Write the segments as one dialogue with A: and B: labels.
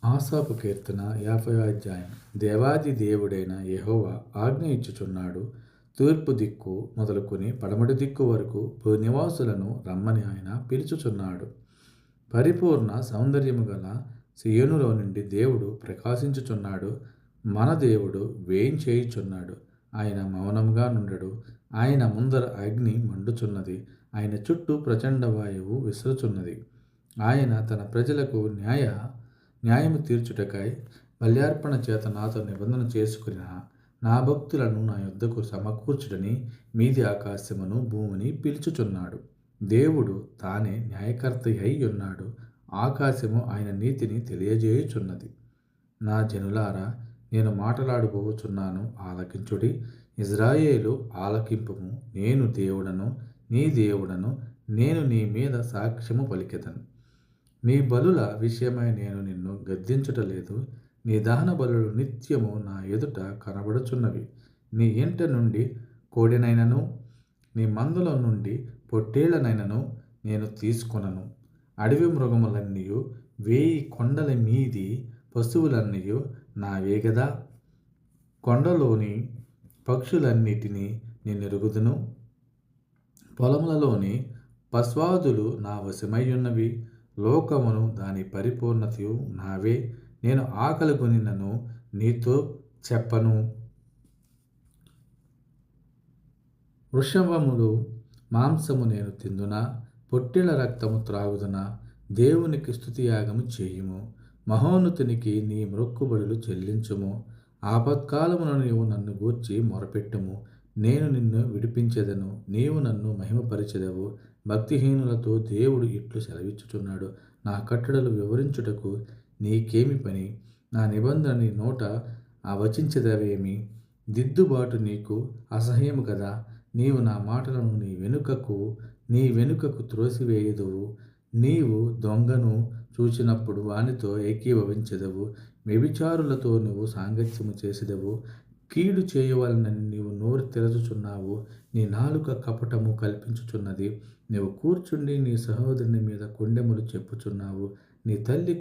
A: ఆసాపు కీర్తన 50 అధ్యాయం. దేవాది దేవుడైన యెహోవా ఆజ్ఞ ఇచ్చుచున్నాడు. తూర్పు దిక్కు మొదలుకొని పడమటి దిక్కు వరకు భూనివాసులను రమ్మని ఆయన పిలుచుచున్నాడు. పరిపూర్ణ సౌందర్యము గల సీయోనులో నుండి దేవుడు ప్రకాశించుచున్నాడు. మన దేవుడు వేంచేయుచున్నాడు. ఆయన మౌనముగా నుండడు. ఆయన ముందర అగ్ని మండుచున్నది. ఆయన చుట్టూ ప్రచండ వాయువు విసురుచున్నది. ఆయన తన ప్రజలకు న్యాయము తీర్చుటకై బల్యార్పణ చేత నాతో నిబంధన చేసుకుని నా భక్తులను నా యొద్దకు సమకూర్చుడని మీది ఆకాశమును భూమిని పిలుచుచున్నాడు. దేవుడు తానే న్యాయకర్త అయి ఉన్నాడు. ఆకాశము ఆయన నీతిని తెలియజేయుచున్నది. నా జనులారా, నేను మాటలాడబోచున్నాను, ఆలకించుడి. ఇజ్రాయేలు ఆలకింపుము. నేను దేవుడను, నీ దేవుడను. నేను నీ మీద సాక్ష్యము పలికెదను. నీ బలుల విషయమై నేను నిన్ను గద్దించుటలేదు. నీ దహన బలులు నిత్యము నా ఎదుట కనబడుచున్నవి. నీ ఇంట నుండి కోడెనైనను నీ మందలో నుండి పొట్టేళ్లనైనను నేను తీసుకొనను. అడవి మృగములన్నీయు 1000 కొండల మీది పశువులన్నీయు నావే గదా. కొండలోని పక్షులన్నిటినీ నేనెరుగుదును. పొలములలోని పశ్వాదులు నా వశమయ్యున్నవి. లోకమును దాని పరిపూర్ణతయు నావే. నేను ఆకలిగొనినను నీతో చెప్పను. వృషభములు మాంసము నేను తిందునా, పొట్టేళ్ల రక్తము త్రాగుదునా? దేవునికి స్తుతియాగము చేయుము. మహోన్నతునికి నీ మ్రొక్కుబడులు చెల్లించుము. ఆపత్కాలమున నీవు నన్ను గూర్చి మొరపెట్టుము. నేను నిన్ను విడిపించెదను. నీవు నన్ను మహిమపరిచెదవు. భక్తిహీనులతో దేవుడు ఇట్లు సెలవిచ్చుచున్నాడు. నా కట్టడలు వివరించుటకు నీకేమి పని? నా నిబంధన నీ నోట వచించెదవేమి? దిద్దుబాటు నీకు అసహ్యము కదా. నీవు నా మాటలను నీ వెనుకకు త్రోసివేయుదువు. నీవు దొంగను చూచినప్పుడు వానితో ఏకీభవించెదవు. వ్యభిచారులతో నువ్వు సాంగత్యము చేసెదవు. కీడు చేయవలనని నీవు నోరు తెరచుచున్నావు. నీ నాలుక కపటము కల్పించుచున్నది. నీవు కూర్చుండి నీ సహోదరుని మీద కొండెములు చెప్పుచున్నావు. నీ తల్లి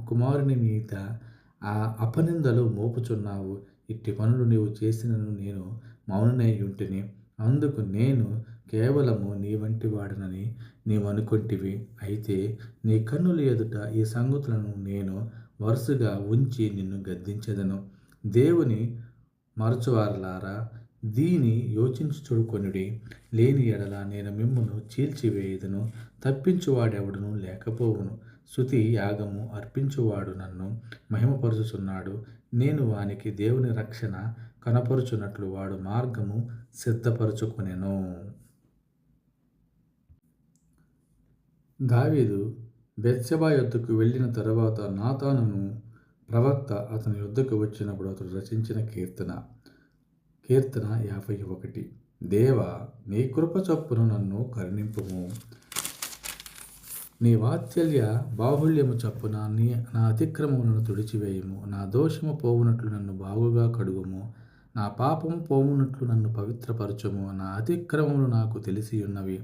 A: కుమారుని మీద అపనిందలు మోపుచున్నావు. ఇట్టి పనులు నీవు చేసినను నేను మౌననై ఉంటిని. అందుకు నేను కేవలము నీ వంటి వాడనని నీవు అనుకొంటివి. అయితే నీ కన్నుల ఎదుట ఈ సంగతులను నేను వరుసగా ఉంచి నిన్ను గద్దించెదను. దేవుని మరచువారలారా, దీని యోచించుకొనుడి. లేని ఎడల నేను మిమ్మును చీల్చివేయుదును. తప్పించువాడెవడును లేకపోవును. స్తుతి యాగము అర్పించువాడు నన్ను మహిమపరుచుచున్నాడు. నేను వానికి దేవుని రక్షణ కనపరుచున్నట్లు వాడు మార్గము సిద్ధపరచుకొనెను. దావీదు బెత్షెబా యొద్దకు వెళ్ళిన తరువాత నాతానును ప్రవక్త అతని యొద్దకు వచ్చినప్పుడు అతడు రచించిన కీర్తన 51. దేవా, నీ కృప చొప్పున నన్ను కరుణింపుము. నీ వాత్సల్య బాహుళ్యము చొప్పున నా అతిక్రమములను తుడిచివేయుము. నా దోషము పోవునట్లు నన్ను బాగుగా కడుగుము. నా పాపము పోవునట్లు నన్ను పవిత్రపరచుము. నా అతిక్రమములు నాకు తెలిసియున్నవి.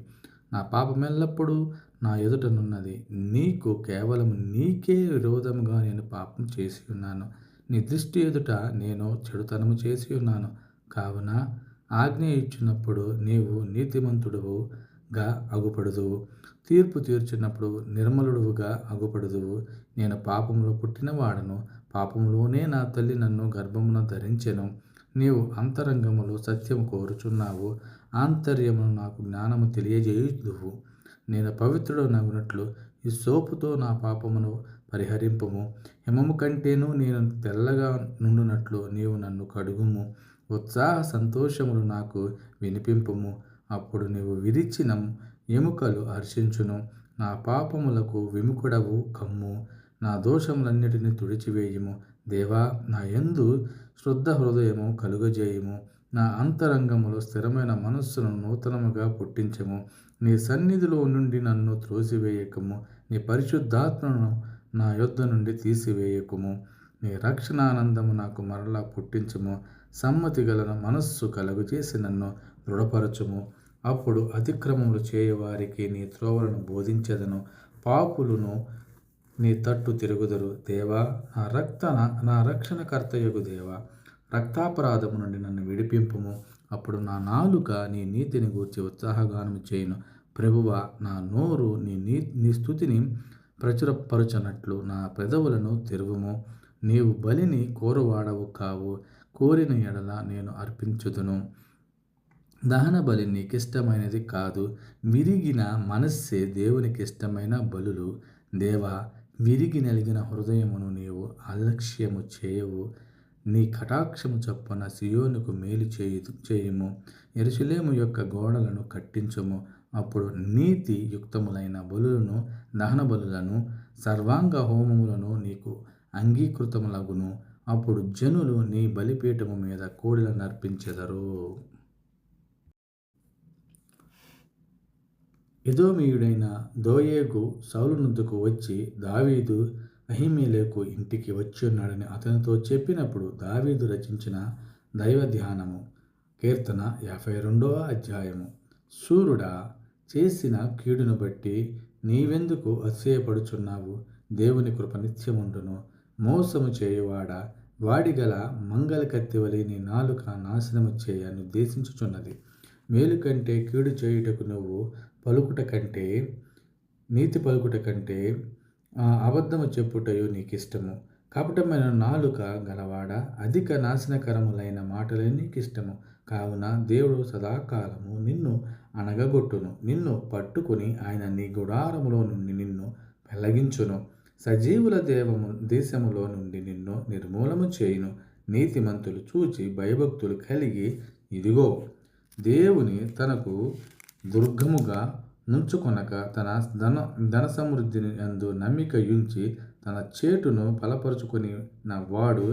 A: నా పాపమెల్లప్పుడూ నా ఎదుటనున్నది. నీకే విరోధముగా నేను పాపం చేసి ఉన్నాను. నీ దృష్టి ఎదుట నేను చెడుతనము చేసి ఉన్నాను. కావున ఆజ్ఞ ఇచ్చినప్పుడు నీవు నీతిమంతుడుగా అగుపడుదువు. తీర్పు తీర్చినప్పుడు నిర్మలుడుగా అగుపడుదువు. నేను పాపములో పుట్టినవాడను. పాపములోనే నా తల్లి నన్ను గర్భమున ధరించెను. నీవు అంతరంగములో సత్యము కోరుచున్నావు. ఆంతర్యమును నాకు జ్ఞానము తెలియజేయుదువు. నేను పవిత్రుడు నగునట్లు ఈ సోపుతో నా పాపమును పరిహరింపుము. హిమము కంటేను నేను తెల్లగా నుండునట్లు నీవు నన్ను కడుగుము. ఉత్సాహ సంతోషములు నాకు వినిపింపుము. అప్పుడు నీవు విరిచిన ఎముకలు హర్షించును. నా పాపములకు విముఖుడవు కమ్ము. నా దోషములన్నిటినీ తుడిచివేయుము. దేవా, నా యందు శుద్ధ హృదయము కలుగజేయుము. నా అంతరంగములో స్థిరమైన మనస్సును నూతనముగా పుట్టించము. నీ సన్నిధిలో నుండి నన్ను త్రోసివేయకము. నీ పరిశుద్ధాత్మను నా యొద్ద నుండి తీసివేయకుము. నీ రక్షణానందము నాకు మరలా పుట్టించుము. సమ్మతి గల మనస్సు కలుగజేసి నన్ను దృఢపరచుము. అప్పుడు అతిక్రమములు చేయవారికి నీ త్రోవలను బోధించెదను. పాపులను నీ తట్టు తిరుగుదురు. దేవా, నా రక్షణకర్తయగు దేవా, రక్తాపరాధము నుండి నన్ను విడిపింపుము. అప్పుడు నా నాలుక నీ నీతిని గూర్చి ఉత్సాహగానము చేయును. ప్రభువా, నా నోరు నీ స్తుతిని ప్రచురపరచనట్లు నా పెదవులను తెరువుము. నీవు బలిని కోరువాడవు కావు. కోరిన ఎడల నేను అర్పించుదును. దహన బలి నీకిష్టమైనది కాదు. విరిగిన మనస్సే దేవునికిష్టమైన బలులు. దేవా, విరిగి నలిగిన హృదయమును నీవు అలక్ష్యము చేయవు. నీ కటాక్షము చొప్పున సియోనుకు మేలు చేయుము. యెరూషలేము యొక్క గోడలను కట్టించుము. అప్పుడు నీతి యుక్తములైన బలులను, దహన బలులను, సర్వాంగ హోమములను నీకు అంగీకృతములగును. అప్పుడు జనులు నీ బలిపీఠము మీద కోడెలను అర్పించెదరు. ఎదోమీయుడైన దోయేగు సౌలు నొద్దకు వచ్చి, దావీదు అహీమెలెకు ఇంటికి వచ్చియున్నాడని అతనితో చెప్పినప్పుడు దావీదు రచించిన దైవధ్యానము. కీర్తన 52వ అధ్యాయము. శూరుడా, చేసిన కీడును బట్టి నీవెందుకు అతిశయపడుచున్నావు? దేవుని కృప నిత్యముండును. మోసము చేయువాడా, వాడిగల మంగలి కత్తివలె నీ నాలుక నాశనము చేయ నిర్దేశించుచున్నది. మేలు కంటే కీడు చేయుటకు నువ్వు పలుకుట కంటే, నీతి పలుకుట కంటే అబద్ధము చెప్పుటయు నీకిష్టము. కపటమైన నాలుక గలవాడ, అధిక నాశనకరములైన మాటలే నీకిష్టము. కావున దేవుడు సదాకాలము నిన్ను అణగగొట్టును. నిన్ను పట్టుకుని ఆయన నీ గుడారములో నుండి నిన్ను పెళ్లగించును. సజీవుల దేశములో నుండి నిన్ను నిర్మూలము చేయును. నీతిమంతులు చూచి భయభక్తులు కలిగి, ఇదిగో, దేవుని తనకు దుర్గముగా నుంచుకొనక తన ధన సమృద్ధిని యందు నమ్మిక యుంచి తన చేటును బలపరుచుకొని వాడు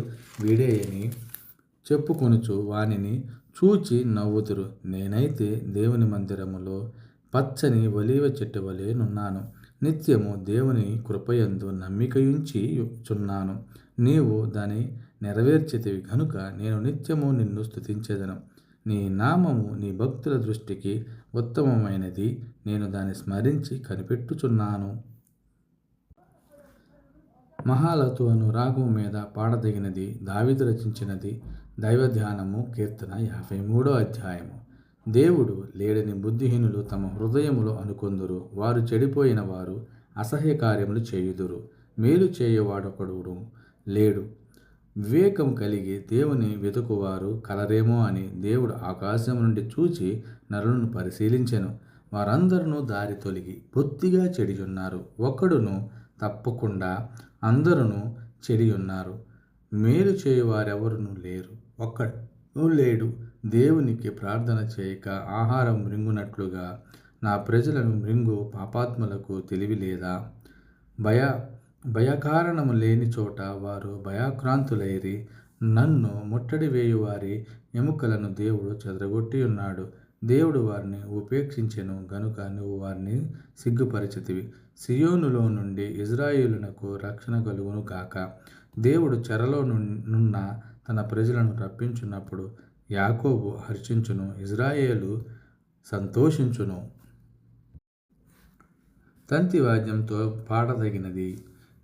A: వీడేయని చెప్పుకొనుచు వానిని చూచి నవ్వుతురు. నేనైతే దేవుని మందిరములో పచ్చని ఒలీవ చెట్టు వలె నున్నాను. నిత్యము దేవుని కృపయందు నమ్మికయుంచి చున్నాను. నీవు దాని నెరవేర్చితివి గనుక నేను నిత్యము నిన్ను స్తుతించెదను. నీ నామము నీ భక్తుల దృష్టికి ఉత్తమమైనది. నేను దాన్ని స్మరించి కనిపెట్టుచున్నాను. మహాలతు అను రాగము మీద పాడదగినది. దావీదు రచించినది. దైవధ్యానము. కీర్తన 53వ అధ్యాయము. దేవుడు లేడని బుద్ధిహీనులు తమ హృదయములో అనుకొందురు. వారు చెడిపోయిన వారు అసహ్య కార్యములు చేయుదురు. మేలు చేయవాడొకడు లేడు. వివేకం కలిగి దేవుని వెతుకువారు కలరేమో అని దేవుడు ఆకాశం నుండి చూచి నరులను పరిశీలించెను. వారందరూ దారి తొలగి బొత్తిగా చెడియున్నారు. ఒక్కడును తప్పకుండా అందరూ చెడియున్నారు. మేలు చేయువారెవరునూ లేరు, ఒక్కడు లేడు. దేవునికి ప్రార్థన చేయక ఆహారం మృంగునట్లుగా నా ప్రజలను మృంగు పాపాత్ములకు తెలివి లేదా? భయకారణము లేని చోట వారు భయాక్రాంతులైరి. నన్ను ముట్టడి వేయువారి ఎముకలను దేవుడు చెదరగొట్టి ఉన్నాడు. దేవుడు వారిని ఉపేక్షించెను గనుక నువ్వు వారిని సిగ్గుపరిచితివి. సియోనులో నుండి ఇజ్రాయేలునకు రక్షణ కలుగును గాక. దేవుడు చెరలో నున్న తన ప్రజలను రప్పించున్నప్పుడు యాకోబు హర్షించును, ఇజ్రాయేలు సంతోషించును. తంతి వాద్యంతో పాడదగినది.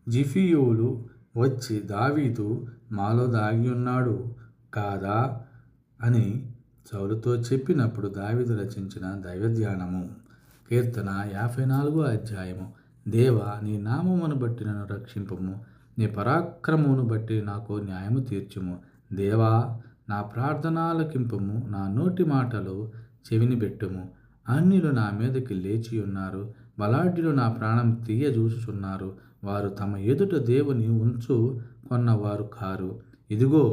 A: జిఫియోలు వచ్చి, దావీదు మాలో దాగియున్నాడు కాదా అని సౌలుతో చెప్పినప్పుడు దావీదు రచించిన దైవధ్యానము. కీర్తన 54వ అధ్యాయము. దేవా, నీ నామమును బట్టి నన్ను రక్షింపుము. నీ పరాక్రమమును బట్టి నాకు న్యాయము తీర్చుము. దేవా, నా ప్రార్థనాలకింపుము. నా నోటి మాటలు చెవిని పెట్టుము. అన్యులు నా మీదకి లేచియున్నారు. బలాఢ్యులు నా ప్రాణం తీయజూచుచున్నారు. వారు తమ ఎదుట దేవుని కొన్నవారు కారు. ఇదిగో,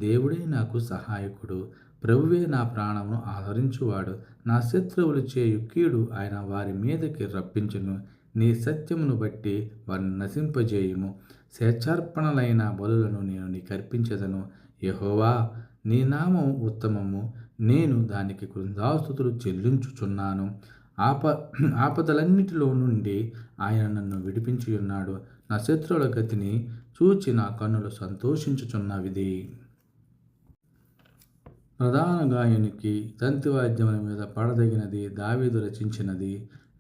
A: దేవుడే నాకు సహాయకుడు. ప్రభువే నా ప్రాణమును ఆదరించువాడు. నా శత్రువులు చేయు కీడు ఆయన వారి మీదకి రప్పించును. నీ సత్యమును బట్టి వారిని నశింపజేయుము. స్వేచ్ఛార్పణలైన బలులను నేను నీకు అర్పించెదను. యెహోవా, నీ నామము ఉత్తమము. నేను దానికి కృతజ్ఞతాస్తుతులు చెల్లించుచున్నాను. ఆపదలన్నిటిలో నుండి ఆయన నన్ను విడిపించియున్నాడు. నా శత్రువుల గతిని చూచి నా కన్నులు సంతోషించుచున్నవిది. ప్రధాన గాయనికి తంతివాద్యముల మీద పాడదగినది. దావీదు రచించినది.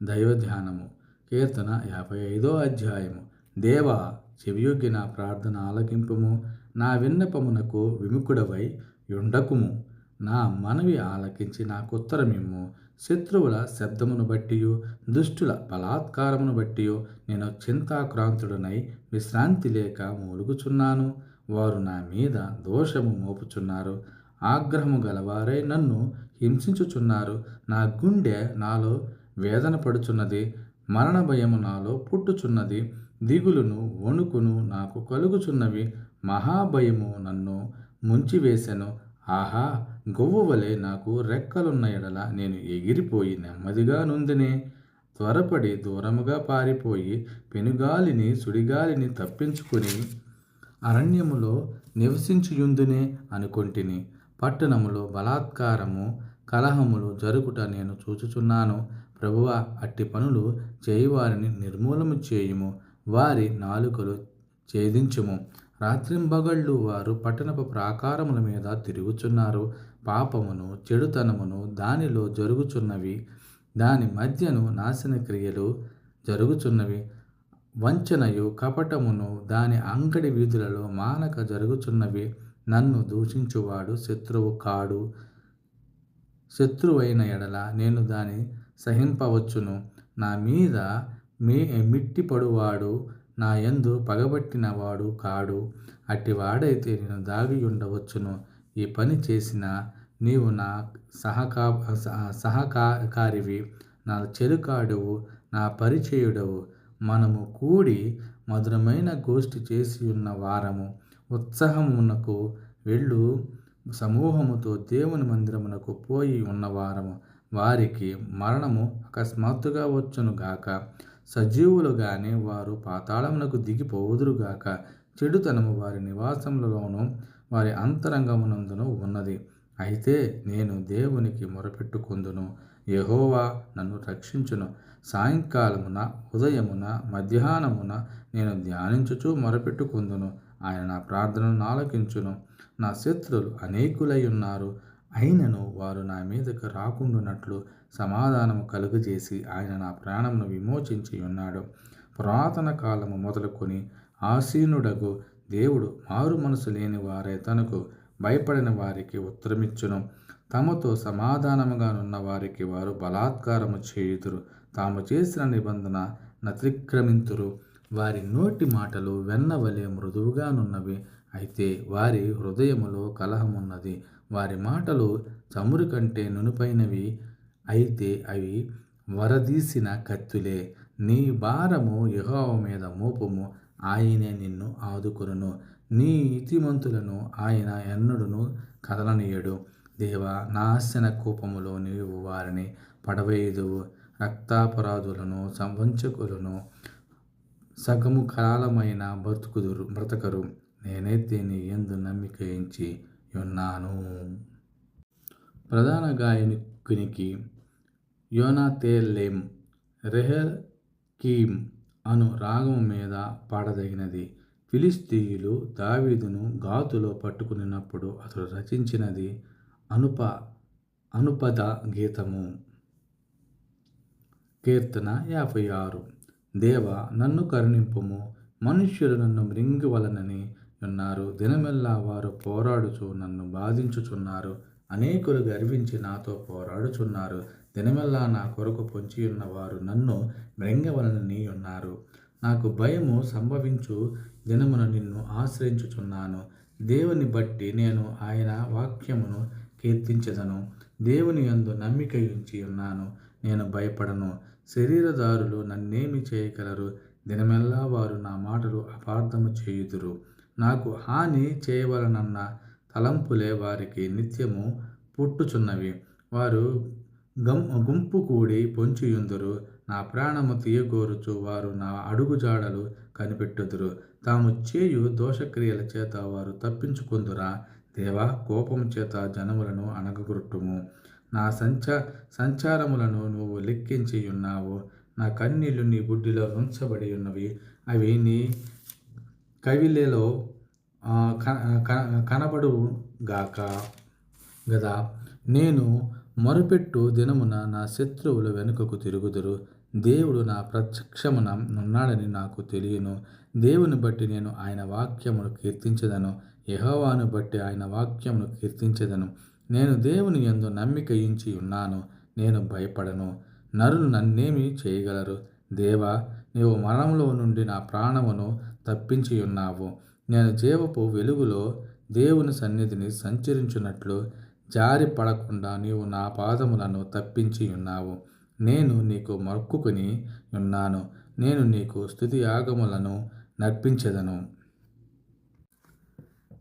A: దైవధ్యానము. కీర్తన 55వ అధ్యాయము. దేవా, చెవియొగ్గి నా ప్రార్థన ఆలకింపుము. నా విన్నపమునకు విముఖుడవై యుండకుము. నా మనవి ఆలకించి నాకుత్తరమిమ్ము. శత్రువుల శబ్దమును బట్టియు దుష్టుల బలాత్కారమును బట్టియు నేను చింతాక్రాంతుడనై విశ్రాంతి లేక మూలుగుచున్నాను. వారు నా మీద దోషము మోపుచున్నారు. ఆగ్రహము గలవారై నన్ను హింసించుచున్నారు. నా గుండె నాలో వేదన పడుచున్నది. మరణ భయము నాలో పుట్టుచున్నది. దిగులును వణుకును నాకు కలుగుచున్నవి. మహాభయము నన్ను ముంచివేశెను. ఆహా, గొవ్వువలే నాకు రెక్కలున్న ఎడల నేను ఎగిరిపోయి నెమ్మదిగా నుందినే. త్వరపడి దూరముగా పారిపోయి పెనుగాలిని సుడిగాలిని తప్పించుకుని అరణ్యములో నివసించుయుందునే అనుకొంటిని. పట్టణములో బలాత్కారము కలహములు జరుగుట నేను చూచుచున్నాను. ప్రభువా, అట్టి పనులు చేయువారిని నిర్మూలము చేయుము. వారి నాలుకలు ఛేదించుము. రాత్రింబగళ్ళు వారు పట్టణపు ప్రాకారముల మీద తిరుగుచున్నారు. పాపమును చెడుతనమును దానిలో జరుగుచున్నవి. దాని మధ్యను నాశన క్రియలు జరుగుచున్నవి. వంచనయు కపటమును దాని అంగడి వీధులలో మానక జరుగుచున్నవి. నన్ను దూషించువాడు శత్రువు కాడు. శత్రువైన ఎడల నేను దాని సహింపవచ్చును. నా మీద మిట్టిపడువాడు నా యందు పగబట్టినవాడు కాడు. అట్టివాడైతే నేను దాగి ఉండవచ్చును. ఈ పని చేసిన నీవు నా సహకారివి, నా చెరుకాడువు, నా పరిచయుడవు. మనము కూడి మధురమైన గోష్ఠి చేసి ఉన్న వారము. ఉత్సాహమునకు వెళ్ళు సమూహముతో దేవుని మందిరమునకు పోయి ఉన్నవారము. వారికి మరణము అకస్మాత్తుగా వచ్చునుగాక. సజీవులుగానే వారు పాతాళమునకు దిగిపోవుదురుగాక. చెడుతనము వారి నివాసములలోనూ వారి అంతరంగమునందును ఉన్నది. అయితే నేను దేవునికి మొరపెట్టుకొందును. యెహోవా నన్ను రక్షించును. సాయంకాలమున ఉదయమున మధ్యాహ్నమున నేను ధ్యానించుచు మొరపెట్టుకొందును. ఆయన నా ప్రార్థనను ఆలకించును. నా శత్రువులు అనేకులై ఉన్నారు. అయినను వారు నా మీదకు రాకుండునట్లు సమాధానము కలుగజేసి ఆయన నా ప్రాణమును విమోచించి ఉన్నాడు. పురాతన కాలము మొదలుకొని ఆసీనుడగు దేవుడు మారు మనసు లేని వారే తనకు భయపడిన వారికి ఉత్తరమిచ్చును. తమతో సమాధానముగానున్న వారికి వారు బలాత్కారము చేయుదురు. తాము చేసిన నిబంధన నతిక్రమింతురు. వారి నోటి మాటలు వెన్నవలే మృదువుగానున్నవి. అయితే వారి హృదయములో కలహమున్నది. వారి మాటలు చమురు కంటే నునుపైనవి. అయితే అవి వరదీసిన కత్తులే. నీ భారము యెహోవా మీద మోపుము. ఆయనే నిన్ను ఆదుకొనును. నీతిమంతులను ఆయన ఎన్నడును కదలనీయడు. దేవా, నాశన కూపములో నీవు వారిని పడవేయుదువు. రక్తాపరాధులను వంచకులను సగము కాలమైన బ్రతకరు. నేనైతే నీ యందు నమ్మిక ఉంచి ఉన్నాను. ప్రధాన గాయకునికి యోనాతేలెం రెహకీమ్ అను రాగము మీద పాడదగినది. ఫిలిష్తీయులు దావీదును గాతులో పట్టుకునినప్పుడు అతడు రచించినది అనుపద గీతము. కీర్తన 56. దేవా, నన్ను కరుణింపుము. మనుష్యులు నన్ను మృంగివలనని ఉన్నారు. దినమెల్లా వారు పోరాడుచు నన్ను బాధించుచున్నారు. అనేకులు గర్వించి నాతో పోరాడుచున్నారు. దినమెల్లా నా కొరకు పొంచియున్న వారు నన్ను మృంగవలనని ఉన్నారు. నాకు భయము సంభవించు దినమున నిన్ను ఆశ్రయించుచున్నాను. దేవుని బట్టి నేను ఆయన వాక్యమును కీర్తించెదను. దేవుని యందు నమ్మిక ఉంచి ఉన్నాను. నేను భయపడను. శరీరదారులు నన్నేమి చేయగలరు? దినమెల్లా వారు నా మాటలు అపార్థము చేయుదురు. నాకు హాని చేయవలనన్న తలంపులే వారికి నిత్యము పుట్టుచున్నవి. వారు గుంపు కూడి పొంచియుందురు. నా ప్రాణము తీయగోరుచు వారు నా అడుగుజాడలు కనిపెట్టుదురు. తాము చేయు దోషక్రియల చేత వారు తప్పించుకొందురా? దేవా, కోపము చేత జనములను అణగగొట్టుము. నా సంచారములను నువ్వు లెక్కించి ఉన్నావు. నా కన్నీళ్లు నీ బుడ్డిలో ఉంచబడి ఉన్నవి. అవి నీ కవిలలో కనబడుగాక గదా. నేను మొరపెట్టు దినమున నా శత్రువులు వెనుకకు తిరుగుదురు. దేవుడు నా ప్రత్యక్షమున ఉన్నాడని నాకు తెలియను. దేవుని బట్టి నేను ఆయన వాక్యమును కీర్తించెదను. యెహోవాను బట్టి ఆయన వాక్యమును కీర్తించెదను. నేను దేవుని యందు నమ్మిక ఉంచి ఉన్నాను. నేను భయపడను. నరులు నన్నేమి చేయగలరు? దేవా, నీవు మరణంలో నుండి నా ప్రాణమును తప్పించి ఉన్నావు. నేను జీవపు వెలుగులో దేవుని సన్నిధిని సంచరించున్నట్లు జారి పడకుండా నీవు నా పాదములను తప్పించి ఉన్నావు. నేను నీకు మొక్కుకుని ఉన్నాను. నేను నీకు స్తుతి యాగములను నర్పించెదను.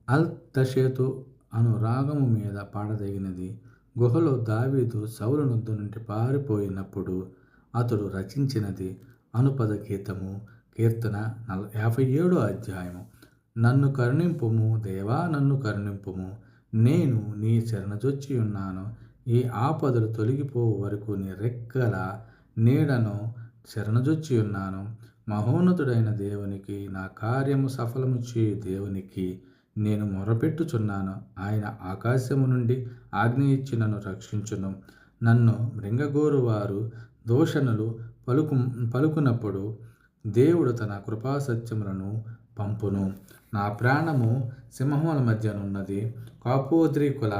A: అల్ తషేతు అను రాగము మీద పాడదగినది. గుహలో దావీదు సౌలు నొద్ద నుండి పారిపోయినప్పుడు అతడు రచించినది. అనుపద గీతము. కీర్తన 57 అధ్యాయము. నన్ను కరుణింపుము దేవా, నన్ను కరుణింపుము. నేను నీ శరణజొచ్చి ఉన్నాను. ఈ ఆపదలు తొలగిపోవు వరకు నీ రెక్కల నీడను శరణజొచ్చి ఉన్నాను. మహోన్నతుడైన దేవునికి, నా కార్యము సఫలము చేయు దేవునికి నేను మొరపెట్టుచున్నాను. ఆయన ఆకాశము నుండి ఆజ్ఞ ఇచ్చి నన్ను రక్షించును. నన్ను మృంగగోరువారు దూషణలు పలుకునప్పుడు దేవుడు తన కృపాసత్యములను పంపును. నా ప్రాణము సింహముల మధ్యనున్నది. కాపోద్రీకుల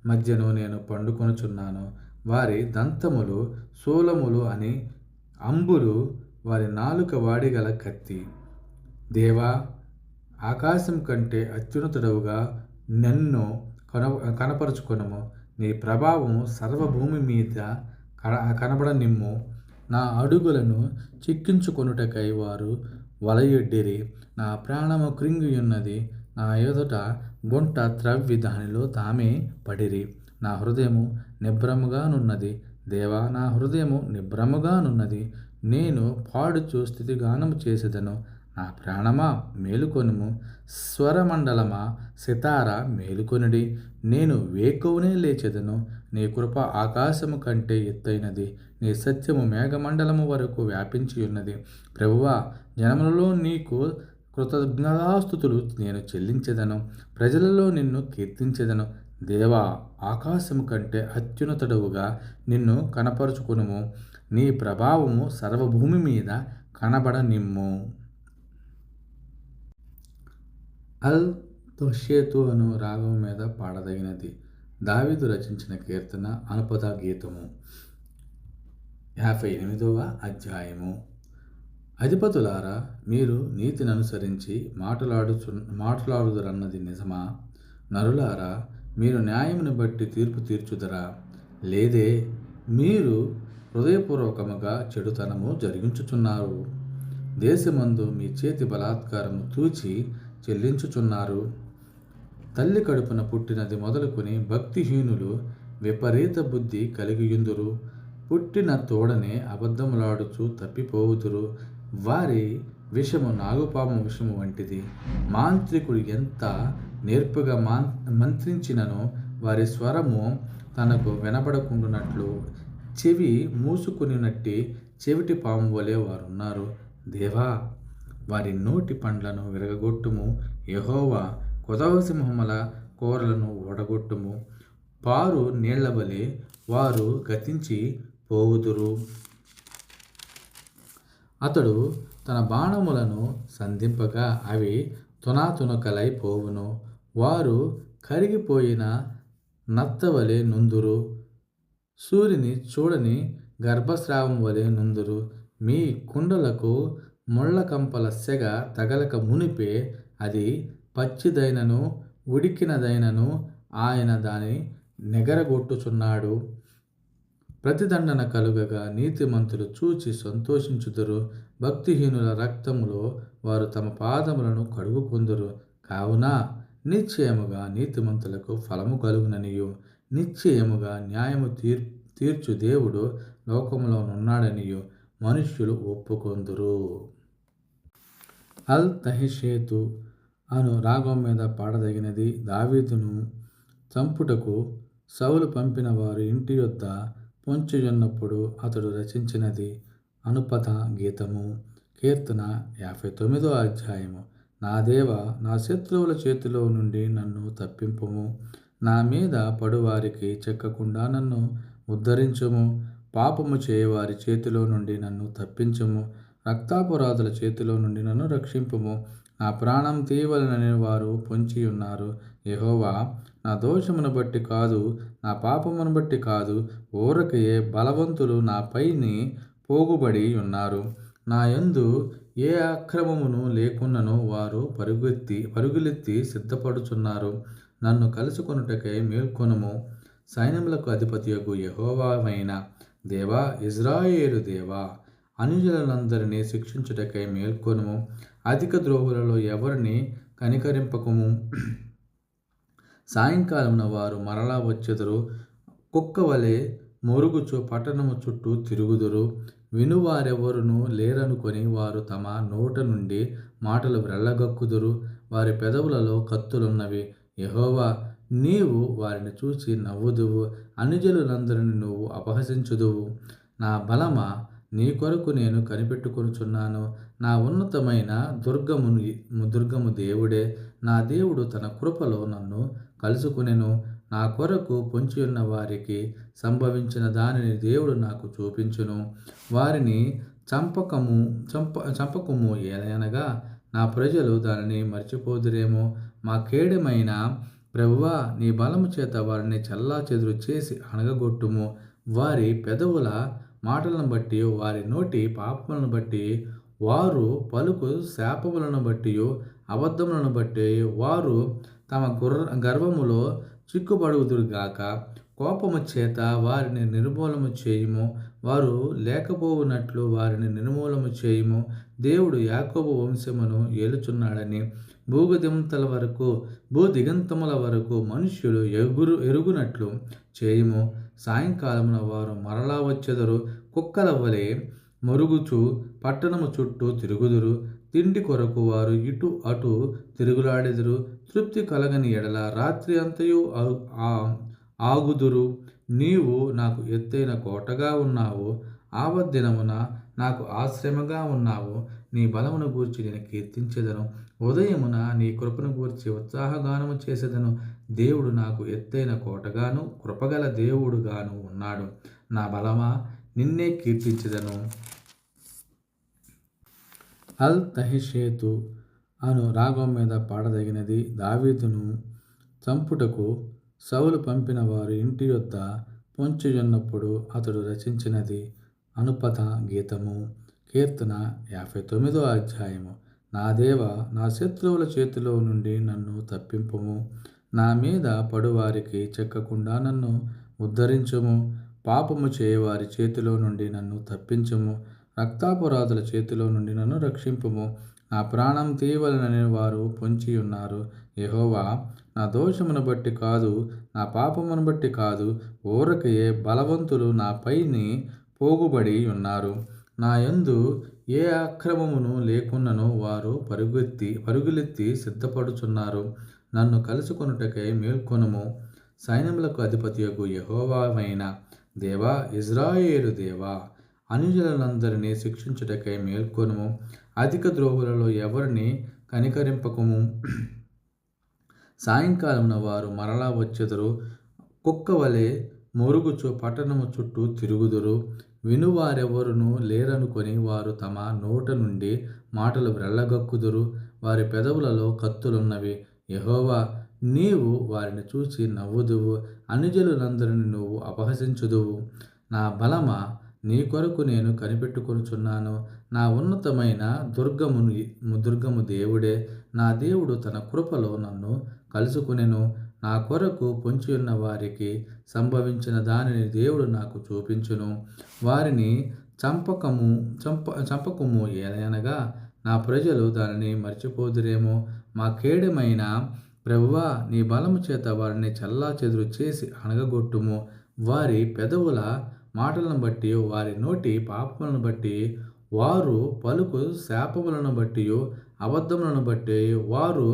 A: మధ్యను నేను పండుకొనుచున్నాను. వారి దంతములు శూలములు అని అంబులు, వారి నాలుక వాడిగల కత్తి. దేవా, ఆకాశం కంటే అత్యున్నతుడవుగా నన్ను కనపరుచుకొనుము. నీ ప్రభావము సర్వభూమి మీద కనబడనిమ్ము. నా అడుగులను చిక్కించుకొనుటకై వారు వలయొడ్డిరి. నా ప్రాణము కృంగియున్నది. నా ఎదుట గుంట త్రవ్వి దానిలో తామే పడిరి. నా హృదయము నిబ్రముగానున్నది. దేవా, నా హృదయము నిబ్రముగానున్నది. నేను పాడుచు స్తుతిగానము చేసేదను. నా ప్రాణమా మేలుకొనుము. స్వరమండలమా, సితార మేలుకొనుడి. నేను వేకువనే లేచెదను. నీ కృప ఆకాశము కంటే ఎత్తైనది. నీ సత్యము మేఘమండలము వరకు వ్యాపించి ఉన్నది. ప్రభువా, జనములలో నీకు కృతజ్ఞతాస్తుతులు నేను చెల్లించెదను. ప్రజలలో నిన్ను కీర్తించెదను. దేవా, ఆకాశము కంటే అత్యున్నతుడవుగా నిన్ను కనపరుచుకునుము. నీ ప్రభావము సర్వభూమి మీద కనబడనిమ్ము. అల్ తొషేతు అను రాగం మీద పాడదగినది. దావీదు రచించిన కీర్తన. అనుపద గీతము. 58వ అధ్యాయము. అధిపతులారా, మీరు నీతిని అనుసరించి మాట్లాడుదురన్నది నిజమా? నరులారా, మీరు న్యాయమును బట్టి తీర్పు తీర్చుదరా? లేదే, మీరు హృదయపూర్వకముగా చెడుతనము జరిగించుచున్నారు. దేశమందు మీ చేతి బలాత్కారము తూచి చెల్లించుచున్నారు. తల్లి కడుపున పుట్టినది మొదలుకొని భక్తిహీనులు విపరీత బుద్ధి కలిగియుందురు. పుట్టిన తోడనే అబద్ధములాడుచు తప్పిపోవుదురు. వారి విషము నాగుపాము విషము వంటిది. మాంత్రికుడు ఎంత నేర్పుగా మంత్రించినను వారి స్వరము తనకు వినబడకుండునట్లు చెవి మూసుకునినట్టి చెవిటి పాము వలె వారున్నారు. దేవా, వారి నోటి పండ్లను విరగగొట్టుము. యెహోవా, కొదవసింహముల కూరలను ఓడగొట్టుము. పారు నీళ్లవలె వారు గతించి పోవుదురు. అతడు తన బాణములను సంధింపగా అవి తునాతునకలై పోవును. వారు కరిగిపోయిన నత్తవలె నుందురు. సూర్యుని చూడని గర్భస్రావం వలె నుందురు. మీ కుండలకు ముళ్ళకంపల సెగ తగలక మునిపే అది పచ్చిదైనను ఉడికినదైనను ఆయన దాని నెగరగొట్టుచున్నాడు. ప్రతిదండన కలుగగా నీతిమంతులు చూచి సంతోషించుదురు. భక్తిహీనుల రక్తములో వారు తమ పాదములను కడుగుకొందురు. కావున నిశ్చయముగా నీతిమంతులకు ఫలము కలుగుననియు, నిశ్చయముగా న్యాయము తీర్చు దేవుడు లోకములోనున్నాడనియు మనుష్యులు ఒప్పుకొందురు. అల్ తహషేతు అను రాగం మీద పాడదగినది. దావీదును చంపుటకు సౌలు పంపిన వారు ఇంటి యొద్ద పొంచియున్నప్పుడు అతడు రచించినది. అనుపద గీతము. కీర్తన 59వ అధ్యాయము. నా దేవా, నా శత్రువుల చేతిలో నుండి నన్ను తప్పింపుము. నా మీద పడువారికి చెక్కకుండా నన్ను ఉద్ధరించుము. పాపము చేయవారి చేతిలో నుండి నన్ను తప్పించుము. రక్తాపరాధుల చేతిలో నుండి నన్ను రక్షింపుము. నా ప్రాణం తీయవలనని వారు పొంచి ఉన్నారు. యెహోవా, నా దోషమును బట్టి కాదు, నా పాపమును బట్టి కాదు, ఊరకయే బలవంతులు నాపైని పోగుబడి ఉన్నారు. నా యందు ఏ అక్రమమును లేకున్నను వారు పరుగులెత్తి సిద్ధపడుచున్నారు. నన్ను కలుసుకొనుటకై మేల్కొనుము. సైన్యములకు అధిపతియగు యెహోవావైన దేవా, ఇజ్రాయేలు దేవా, అనుజనులందరినీ శిక్షించుటకై మేల్కొనుము. అధిక ద్రోహులలో ఎవరిని కనికరింపకము. సాయంకాలమున వారు మరలా వచ్చెదరు. కుక్క వలె మొరుగుచు పట్టణము చుట్టూ తిరుగుదురు. వినువారెవరునూ లేరనుకొని వారు తమ నోట నుండి మాటలు వ్రెల్లగక్కుదురు. వారి పెదవులలో కత్తులున్నవి. యెహోవా, నీవు వారిని చూచి నవ్వుదువు. అనుజనులందరినీ నువ్వు అపహసించుదువు. నా బలమా, నీ కొరకు నేను కనిపెట్టుకొనుచున్నాను. నా ఉన్నతమైన దుర్గము దేవుడే. నా దేవుడు తన కృపలో నన్ను కలుసుకునెను. నా కొరకు పొంచియున్న వారికి సంభవించిన దానిని దేవుడు నాకు చూపించును. వారిని చంపకము ఏలయనగా నా ప్రజలు దానిని మర్చిపోదురేమో. మా కేడమైన ప్రభువా, నీ బలము చేత వారిని చెల్లాచెదురు చేసి అణగగొట్టుము. వారి పెదవుల మాటలను బట్టి, వారి నోటి పాపములను బట్టి, వారు పలుకు శాపములను బట్టి, అబద్ధములను బట్టి వారు తమ గర్వములో చిక్కుబడుదురుగాక. కోపము చేత వారిని నిర్మూలము చేయుము. వారు లేకపోవునట్లు వారిని నిర్మూలము చేయుము. దేవుడు యాకోబు వంశమును ఏలుచున్నాడని భూదిగంతముల వరకు మనుష్యులు ఎరుగునట్లు చేయుము. సాయంకాలమున వారు మరలా వచ్చెదరు. కుక్కల వలె మొరుగుచు పట్టణము చుట్టూ తిరుగుదురు. తిండి కొరకు వారు ఇటు అటు తిరుగులాడెదరు. తృప్తి కలగని ఎడల రాత్రి అంతయు ఆగుదురు. నీవు నాకు ఎత్తైన కోటగా ఉన్నావు. ఆపద్దినమున నాకు ఆశ్రయముగా ఉన్నావు. నీ బలమును గూర్చి నేను కీర్తించెదను. ఉదయమున నీ కృపను గూర్చి ఉత్సాహగానము చేసేదను. దేవుడు నాకు ఎత్తైన కోటగాను కృపగల దేవుడుగాను ఉన్నాడు. నా బలమా, నిన్నే కీర్తించెదను. అల్ తహిషేతు అను రాగం మీద పాడదగినది. దావీదును చంపుటకు సౌలు పంపిన వారు ఇంటి యొద్ద పొంచియున్నప్పుడు అతడు రచించినది. అనుపత గీతము. కీర్తన 59వ అధ్యాయము. నా దేవా, నా శత్రువుల చేతిలో నుండి నన్ను తప్పింపుము. నా మీద పడువారికి చెక్కకుండా నన్ను ఉద్ధరించుము. పాపము చేయవారి చేతిలో నుండి నన్ను తప్పించుము. రక్తాపరాధుల చేతిలో నుండి నన్ను రక్షింపుము. నా ప్రాణం తీయవలనని వారు పొంచి ఉన్నారు. యెహోవా, నా దోషమును బట్టి కాదు, నా పాపమును బట్టి కాదు, ఊరకయే బలవంతులు నాపైని పోగుబడి ఉన్నారు. నా యందు ఏ అక్రమమును లేకున్నను వారు పరుగులెత్తి సిద్ధపడుచున్నారు. నన్ను కలుసుకొనుటకై మేల్కొనుము. సైన్యములకు అధిపతియగు యెహోవావైన దేవా, ఇజ్రాయేలు దేవా, అనుజనులందరినీ శిక్షించుటకై మేల్కొనుము. అధిక ద్రోహులలో ఎవరిని కనికరింపకము. సాయంకాలమున వారు మరలా వచ్చెదరు. కుక్క వలె మొరుగుచు పట్టణము చుట్టూ తిరుగుదురు. వినువారెవరునూ లేరనుకొని వారు తమ నోట నుండి మాటలు వ్రెల్లగక్కుదురు. వారి పెదవులలో కత్తులున్నవి. యెహోవా, నీవు వారిని చూచి నవ్వుదువు. అనుజనులందరినీ నువ్వు అపహసించుదువు. నా బలమా, నీ కొరకు నేను కనిపెట్టుకొనుచున్నాను. నా ఉన్నతమైన దుర్గము దేవుడే. నా దేవుడు తన కృపలో నన్ను కలుసుకునెను. నా కొరకు పొంచియున్న వారికి సంభవించిన దానిని దేవుడు నాకు చూపించును. వారిని చంపకము ఏలయనగా నా ప్రజలు దానిని మర్చిపోదురేమో. మా కేడమైన ప్రభువా, నీ బలము చేత వారిని చెల్లాచెదురు చేసి అణగగొట్టుము. వారి పెదవుల మాటలను బట్టి, వారి నోటి పాపములను బట్టి, వారు పలుకు శాపములను బట్టి, అబద్ధములను బట్టి, వారు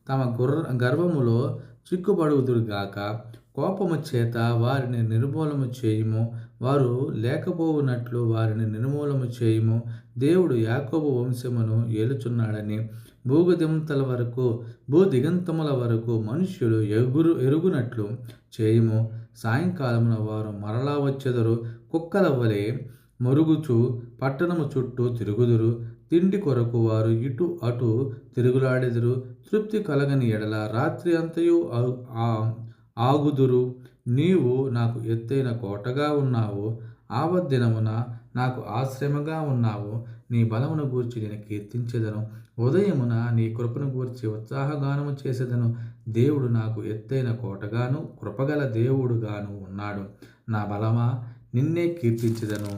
A: తమ గర్వములో చిక్కుబడుదురుగాక. కోపము చేత వారిని నిర్మూలము చేయుము. వారు లేకపోవునట్లు వారిని నిర్మూలము చేయుము. దేవుడు యాకోబు వంశమును ఏలుచున్నాడని భూదిగంతముల వరకు మనుష్యులు ఎరుగునట్లు చేయుము. సాయంకాలమున వారు మరలా వచ్చెదరు. కుక్కల వలె మరుగుచు పట్టణము చుట్టూ తిరుగుదురు. తిండి కొరకు వారు ఇటు అటు తిరుగులాడెదరు. తృప్తి కలగని ఎడల రాత్రి అంతయు ఆగుదురు. నీవు నాకు ఎత్తైన కోటగా ఉన్నావు. ఆపద్దినమున నాకు ఆశ్రయముగా ఉన్నావు. నీ బలమును గూర్చి నేను కీర్తించెదను. ఉదయమున నీ కృపను గూర్చి ఉత్సాహగానము చేసేదను. దేవుడు నాకు ఎత్తైన కోటగాను కృపగల దేవుడుగాను ఉన్నాడు. నా బలమా, నిన్నే కీర్తించెదను.